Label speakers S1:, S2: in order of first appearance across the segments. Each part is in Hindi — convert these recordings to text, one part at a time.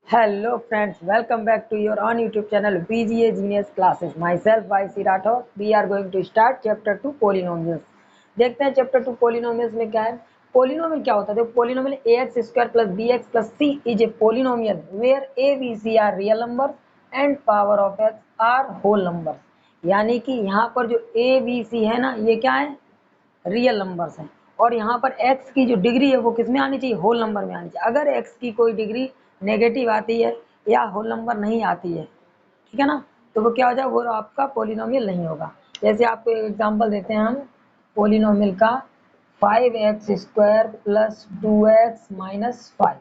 S1: Hello friends, welcome back to your on YouTube channel BGA Genius Classes. Myself YC Rathod. We are going to start chapter 2 polynomials. देखते हैं chapter 2 polynomials में क्या है. Polynomial क्या होता है? देखो polynomial ax square plus bx plus c is a polynomial where a, b, c are real numbers and power of x are whole numbers. यानी कि यहाँ पर जो a, b, c है ना, ये क्या है? रियल नंबर्स हैं. और यहाँ पर x की जो डिग्री है वो किस में आनी चाहिए? होल नंबर में आनी चाहिए. अगर x की कोई डिग्री नेगेटिव आती है या होल नंबर नहीं आती है, ठीक है ना, तो वो क्या हो जाए? वो आपका पोलिनोमियल नहीं होगा. जैसे आपको एक एग्जांपल देते हैं हम पोलिनोमियल का 5x² प्लस 2x माइनस 5.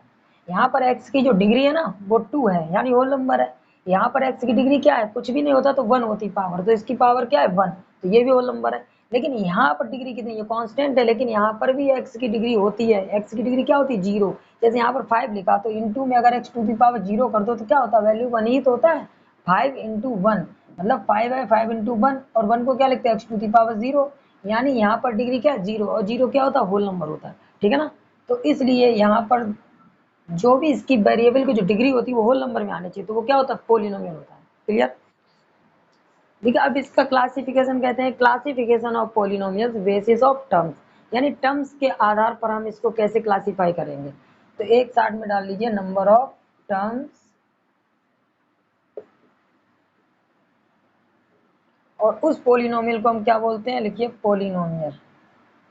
S1: यहाँ पर x की जो डिग्री है ना वो 2 है, यानी होल नंबर है. यहाँ पर x की डिग्री क्या है? कुछ भी नहीं होता तो 1 होती पावर, तो इसकी पावर क्या है? 1, तो ये भी होल नंबर है. लेकिन यहाँ पर डिग्री कितनी है? कांस्टेंट है, लेकिन यहाँ पर भी x की डिग्री होती है. x की डिग्री क्या होती है? 0. जैसे यहाँ पर 5 लिखा तो इनटू में अगर x टू दी पावर 0 कर दो तो क्या होता है? वैल्यू 1 ही तो होता है. 5 इंटू 1 मतलब 5 है, 5 इंटू 1, और 1 को क्या लिखते हैं? x to the power 0. यानी यहाँ पर डिग्री क्या है? 0, और 0 क्या होता है? होल नंबर होता है. ठीक है ना. तो इसलिए यहाँ पर जो भी इसकी वेरिएबल की जो डिग्री होती है वो होल नंबर में आनी चाहिए, तो वो क्या होता है? पोलिनोमियल होता है. क्लियर. देखिए अब इसका क्लासिफिकेशन कहते हैं classification of polynomials basis of terms, यानी टर्म्स के आधार पर हम इसको कैसे क्लासिफाई करेंगे. तो एक साइड में डाल लीजिए नंबर ऑफ टर्म्स और उस पोलिनोमियल को हम क्या बोलते हैं? लिखिए पोलिनोमियल,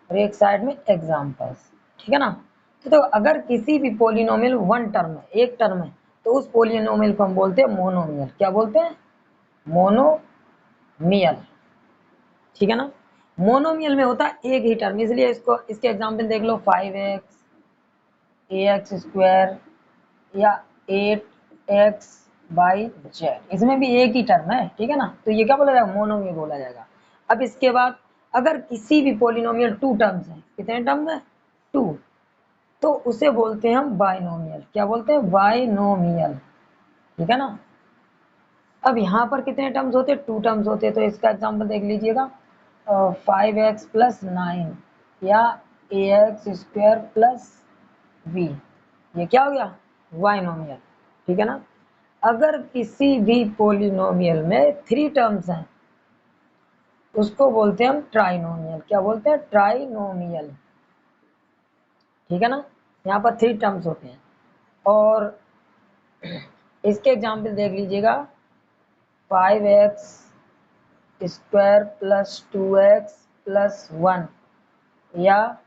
S1: और एक साइड में एग्जांपल्स. ठीक है ना. तो अगर किसी भी पोलिनोमियल वन टर्म है, एक टर्म है, तो उस पोलिनोमियल को हम बोलते हैं मोनोमियल. क्या बोलते हैं? मोनोमियल. ठीक है ना. मोनोमियल में होता है एक ही टर्म, इसलिए इसको इसके एग्जांपल देख लो. 5x ax² या 8x/z, इसमें भी एक ही टर्म है. ठीक है ना. तो ये क्या बोला जाएगा? मोनोमियल बोला जाएगा. अब इसके बाद अगर किसी भी पोलिनोमियल 2 टर्म्स हैं, कितने टर्म्स हैं? 2, तो उसे बोलते हैं हम बाइनोमियल. क्या बोलते हैं? बाइनोमियल. ठीक है ना. अब यहाँ पर कितने टर्म्स होते हैं? 2 टर्म्स होते हैं. तो इसका एग्जांपल देख लीजिएगा. 5x प्लस 9 या ax² प्लस b, ये क्या हो गया? बाइनोमियल. ठीक है ना. अगर किसी भी पोलिनोमियल में 3 टर्म्स हैं उसको बोलते हैं हम ट्राइनोमियल. क्या बोलते हैं? ट्राइनोमियल. ठीक है ना. यहाँ पर 3 टर्म्स होते हैं. और इसके एग्जाम्पल देख लीजिएगा. 5x² प्लस 2x प्लस 1 या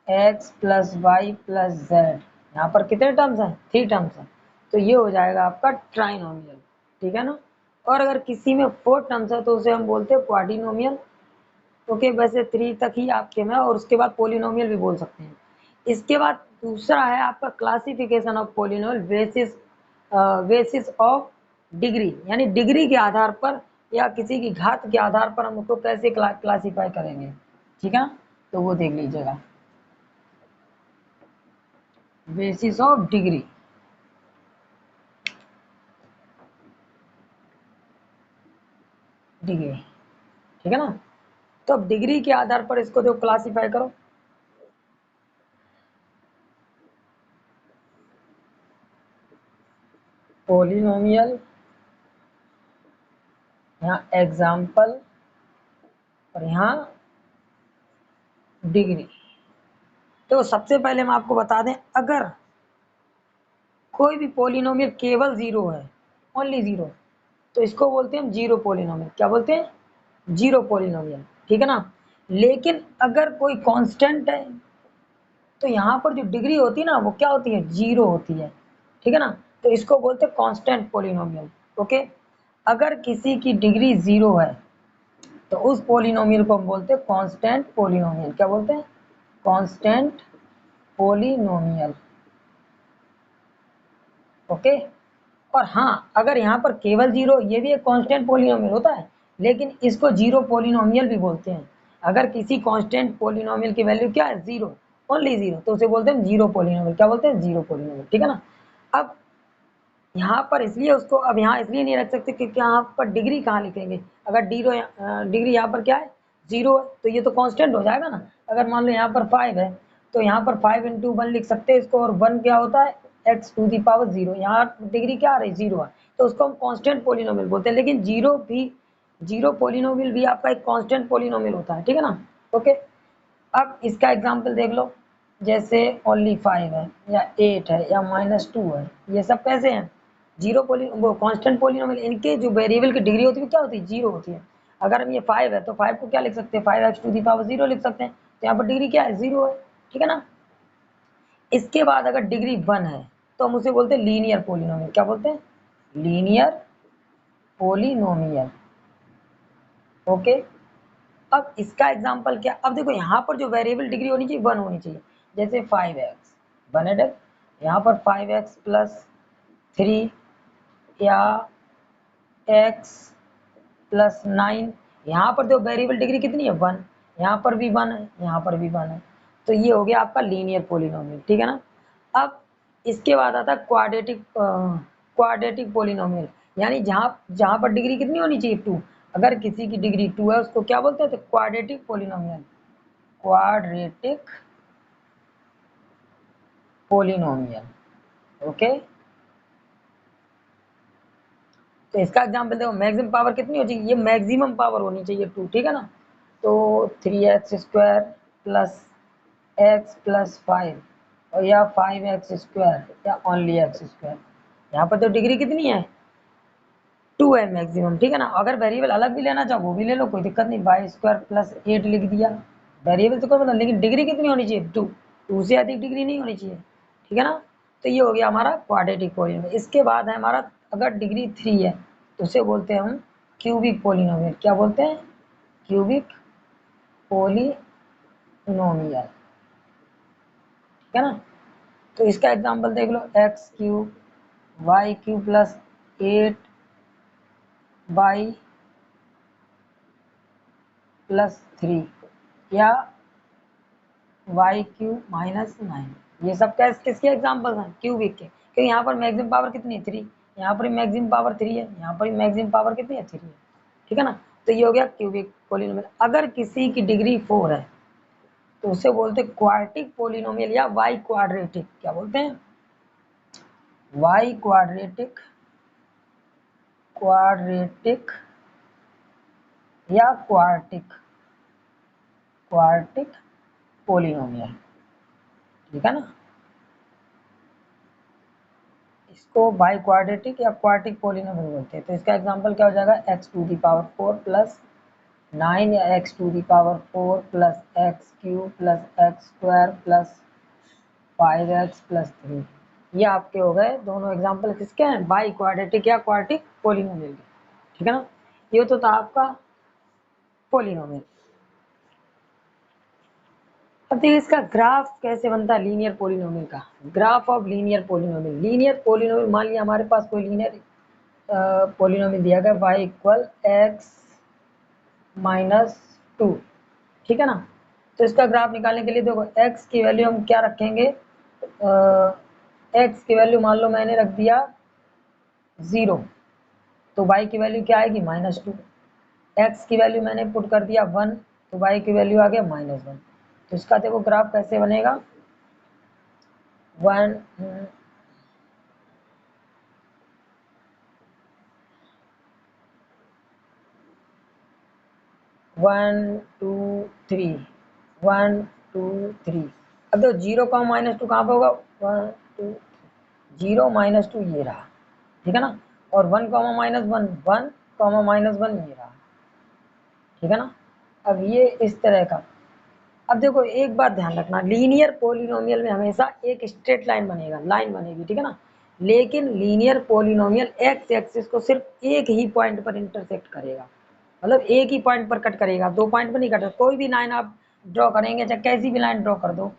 S1: x plus y plus z. यहाँ पर कितने टर्म्स हैं? 3 टर्म्स हैं. तो ये हो जाएगा आपका ट्राइनोमियल. ठीक है ना. और अगर किसी में 4 टर्म्स है तो उसे हम बोलते हैं क्वाड्रिनोमियल. ओके, वैसे 3 तक ही आपके में, और उसके बाद पोलिनोमियल भी बोल सकते हैं. इसके बाद दूसरा है आपका classification of polynomial basis of degree, यानी डिग्री के आधार पर या किसी की घात के आधार पर हम उसको कैसे क्लासिफाई करेंगे. ठीक है. तो वो देख लीजिएगा. Basis of degree. डिग्री. ठीक है ना. तो अब डिग्री के आधार पर इसको जो क्लासिफाई करो. पोलिनोमियल, यहाँ एग्जाम्पल, और यहाँ डिग्री. तो सबसे पहले हम आपको बता दें, अगर कोई भी पोलिनोमियल केवल 0 है, ओनली 0, तो इसको बोलते हैं हम जीरो पोलिनोमियल. क्या बोलते हैं? Zero polynomial. ठीक है ना. लेकिन अगर कोई कांस्टेंट है तो यहाँ पर जो डिग्री होती है ना वो क्या होती है? 0 होती है. ठीक है ना. तो इसको बोलते हैं कांस्टेंट पोलिनोमियल. ओके. अगर किसी की डिग्री 0 है तो उस पोलिनोमियल को हम बोलते हैं कांस्टेंट पोलिनोमियल. क्या बोलते हैं? Constant polynomial. ओके. और हाँ, अगर यहाँ पर केवल 0, ये भी एक कांस्टेंट पोलिनोमियल होता है, लेकिन इसको जीरो पोलिनोमियल भी बोलते हैं. अगर किसी कांस्टेंट पोलिनोमियल की वैल्यू क्या है? 0, ओनली 0, तो उसे बोलते हैं जीरो पोलिनोमियल. क्या बोलते हैं? Zero polynomial. ठीक है ना. अब यहाँ पर इसलिए उसको अब यहाँ इसलिए नहीं रख सकते क्योंकि यहाँ पर डिग्री कहाँ लिखेंगे? अगर डिग्री यहाँ पर क्या है? 0 है, तो ये तो कांस्टेंट हो जाएगा ना. अगर मान लो यहाँ पर 5 है तो यहाँ पर 5 इंटू 1 लिख सकते हैं इसको, और 1 क्या होता है? एक्स टू दी पावर 0, यहाँ डिग्री क्या आ रही है 0 है, तो उसको हम कांस्टेंट पोलिनोमियल बोलते हैं। लेकिन जीरो पोलिनोमियल भी आपका एक कांस्टेंट पोलिनोमियल होता है, ठीक है ना। ओके, अब इसका एग्जाम्पल देख लो, जैसे ओनली 5 है या 8 है या -2 है, ये सब कैसे हैं जीरो पोली वो कांस्टेंट पोलिनोमियल। इनके जो वेरिएबल की डिग्री होती है क्या होती है 0 होती है। अगर हम ये 5 है तो 5 को क्या लिख सकते हैं 5x टू दी पावर 0 लिख सकते हैं, तो यहाँ पर डिग्री क्या है 0 है, ठीक है ना। इसके बाद अगर डिग्री 1 है तो हम उसे बोलते हैं लीनियर पोलिनोमियल। क्या बोलते हैं, लीनियर पोलिनोमियल। ओके, अब इसका एग्जाम्पल क्या, अब देखो यहाँ पर जो वेरिएबल डिग्री होनी चाहिए 1 होनी चाहिए। जैसे 5x 1 है, यहाँ पर 5x प्लस 3 या x प्लस 9, यहाँ पर जो वेरिएबल डिग्री कितनी है 1, यहाँ पर भी 1 है, यहाँ पर भी 1 है, तो ये हो गया आपका लीनियर पोलिनोमियल, ठीक है ना। अब इसके बाद आता है क्वाड्रेटिक पोलिनोमियल, यानी जहाँ जहाँ पर डिग्री कितनी होनी चाहिए 2, अगर किसी की डिग्री 2 है उसको क्या बोलते हैं, तो quadratic polynomial, quadratic polynomial. Okay, तो इसका एग्जाम्पल देखो, मैक्सिमम पावर कितनी हो चाहिए, ये मैक्सिमम पावर होनी चाहिए 2, ठीक है ना। तो 3x² प्लस x प्लस 5 और या 5x² या ओनली x², यहाँ पर तो डिग्री कितनी है 2 है मैक्सिमम, ठीक है ना। अगर वेरिएबल अलग भी लेना चाहो वो भी ले लो, कोई दिक्कत नहीं, y² प्लस 8 लिख दिया, वेरिएबल तो कोई मतलब, लेकिन डिग्री कितनी होनी चाहिए 2, 2 से अधिक डिग्री नहीं होनी चाहिए, ठीक है ना। तो ये हो गया हमारा क्वाड्रेटिक पोलिनोमियल। इसके बाद है हमारा, अगर डिग्री 3 है तो उसे बोलते हैं हम क्यूबिक पोलिनोमियल। क्या बोलते हैं, क्यूबिक पोलिनोमियल, ठीक है ना। तो इसका एग्जांपल देख लो, x³ y³ plus 8y plus 3 या y³ माइनस 9, ये सब क्या किसके एग्जाम्पल हैं, क्यूबिक के, क्योंकि यहाँ पर मैक्सिमम पावर कितनी है 3, यहाँ पर मैक्सिमम पावर 3 है, यहाँ पर मैक्सिमम पावर कितनी है 3 है, ठीक है ना। तो ये हो गया क्यूबिक पोलिनोमियल। अगर किसी की डिग्री 4 है तो उसे बोलते हैं क्वाड्रेटिक पोलिनोमियल या वाई क्वाड्रेटिक। क्या बोलते हैं, वाई क्वाड्रेटिक, क्वाड्रेटिक या क्वार्टिक, क्वार्टिक पोलिनोमियल, ठीक है ना। इसको बाई क्वाड्रेटिक या क्वार्टिक पोलिनोमियल बोलते हैं। तो इसका एग्जांपल क्या हो जाएगा, x to the power 4 plus 9 या x to the power 4 plus x³ plus x² plus 5x plus 3। ये आपके हो गए दोनों एग्जांपल किसके हैं, बाई क्वाड्रेटिक या क्वार्टिक पोलिनोमियल के, ठीक है ना। ये तो था आपका पोलिनोमियल। अब देखिए इसका ग्राफ कैसे बनता है लीनियर पोलिनोमियल का, graph of linear polynomial. Linear polynomial, मान लिया हमारे पास कोई लीनियर पोलिनोमियल दिया गया y इक्वल x माइनस 2, ठीक है ना। तो इसका ग्राफ निकालने के लिए देखो, x की वैल्यू हम क्या रखेंगे, x की वैल्यू मान लो मैंने रख दिया 0, तो y की वैल्यू क्या आएगी -2, x की वैल्यू मैंने पुट कर दिया 1, तो y की वैल्यू आ गया -1। तो इसका देखो ग्राफ कैसे बनेगा, 1 1 2 3 1 2 3। अब तो 0 का -2 कहाँ पे होगा, 1 2 0 -2 ये रहा, ठीक है ना। और 1 -1 1 -1 ये रहा, ठीक है ना। अब ये इस तरह का, अब देखो एक बात ध्यान रखना, लीनियर पोलिनोमियल में हमेशा एक स्ट्रेट लाइन बनेगा, लाइन बनेगी, ठीक है ना। लेकिन लीनियर पोलिनोमियल एक्स एक्सिस को सिर्फ एक ही पॉइंट पर इंटरसेक्ट करेगा, मतलब एक ही पॉइंट पर कट करेगा, 2 पॉइंट पर नहीं कटेगा। कोई भी लाइन आप ड्रॉ करेंगे, चाहे कैसी भी लाइन ड्रॉ कर दो,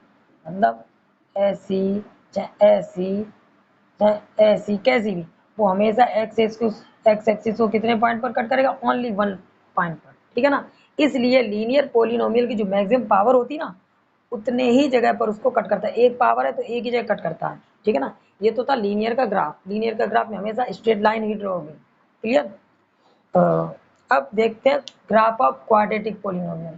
S1: मतलब ऐसी चाहे ऐसी चाहे ऐसी कैसी भी, वो हमेशा एक्स एक्सिस को कितने पॉइंट पर कट करेगा, ओनली 1 पॉइंट पर, ठीक है ना। इसलिए लीनियर पोलिनोमियल की जो मैक्सिमम पावर होती है ना, उतने ही जगह पर उसको कट करता है, एक पावर है तो एक ही जगह कट करता है, ठीक है ना। ये तो था लीनियर का ग्राफ, लीनियर का ग्राफ में हमेशा स्ट्रेट लाइन ही ड्रॉ होगी, क्लियर। अब देखते हैं graph of quadratic polynomial,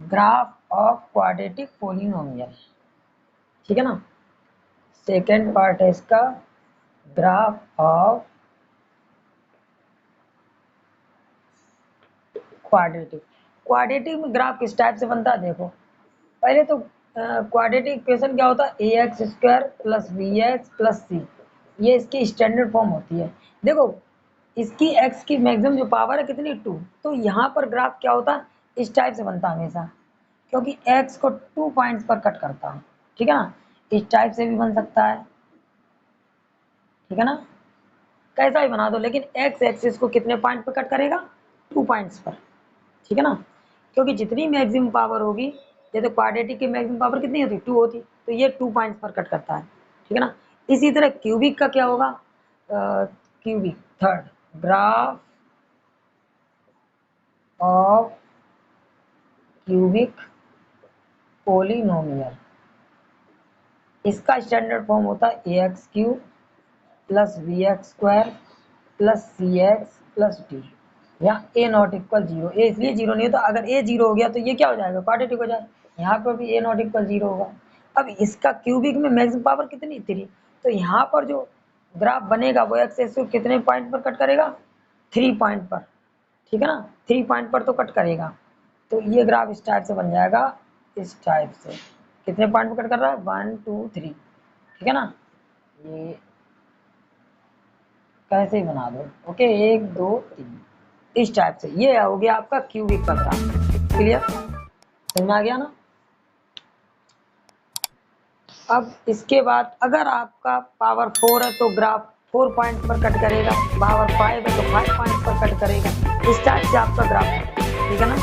S1: graph of quadratic polynomial, ठीक है ना। सेकेंड पार्ट है इसका ग्राफ ऑफ क्वाड्रेटिक। क्वाड्रेटिक में ग्राफ किस टाइप से बनता है देखो, पहले तो क्वाड्रेटिक इक्वेशन क्या होता है, a x square plus b x plus c, ये इसकी स्टैंडर्ड फॉर्म होती है। देखो इसकी x की मैक्सिमम जो पावर है कितनी 2, तो यहाँ पर ग्राफ क्या होता है इस टाइप से बनता है हमेशा, क्योंकि x को 2 पॉइंट्स पर कट करता है, ठीक है ना। इस टाइप से भी बन सकता है, ठीक है ना, कैसा भी बना दो, लेकिन x एक्सिस को कितने पॉइंट पर कट करेगा, 2 पॉइंट्स पर, ठीक है ना। क्योंकि जितनी मैक्सिमम पावर होगी, जैसे क्वाड्रेटिक की मैक्सिमम पावर कितनी होती है 2 होती, तो ये 2 पॉइंट्स पर कट करता है, ठीक है ना। इसी तरह क्यूबिक का क्या होगा, cubic third graph of cubic polynomial, इसका स्टैंडर्ड फॉर्म होता है a x cube plus b x square plus c x plus d, या ए नॉट इक्वल 0। ए इसलिए 0 नहीं होता, अगर ए 0 हो गया तो ये क्या हो जाएगा, क्वाड्रेटिक हो जाए। यहाँ पर भी ए नॉट इक्वल 0 होगा। अब इसका क्यूबिक में मैक्सिमम पावर कितनी 3, तो यहाँ पर जो ग्राफ बनेगा वो एक्स एक्सिस को कितने पॉइंट पर कट करेगा, 3 पॉइंट पर, ठीक है ना, 3 पॉइंट पर तो कट करेगा। तो ये ग्राफ इस टाइप से बन जाएगा, इस टाइप से कितने पॉइंट पर कट कर रहा है 1 2 3, ठीक है ना। ये कैसे ही बना दो, ओके 1 2 3 इस टाइप से, ये हो गया आपका क्यूबिक का ग्राफ। क्लियर, समझ में आ गया ना। अब इसके बाद अगर आपका पावर 4 है तो ग्राफ 4 पॉइंट पर कट करेगा, पावर 5 है तो 5 पॉइंट पर कट करेगा, इस टाइप से आपका ग्राफ है, ठीक है ना।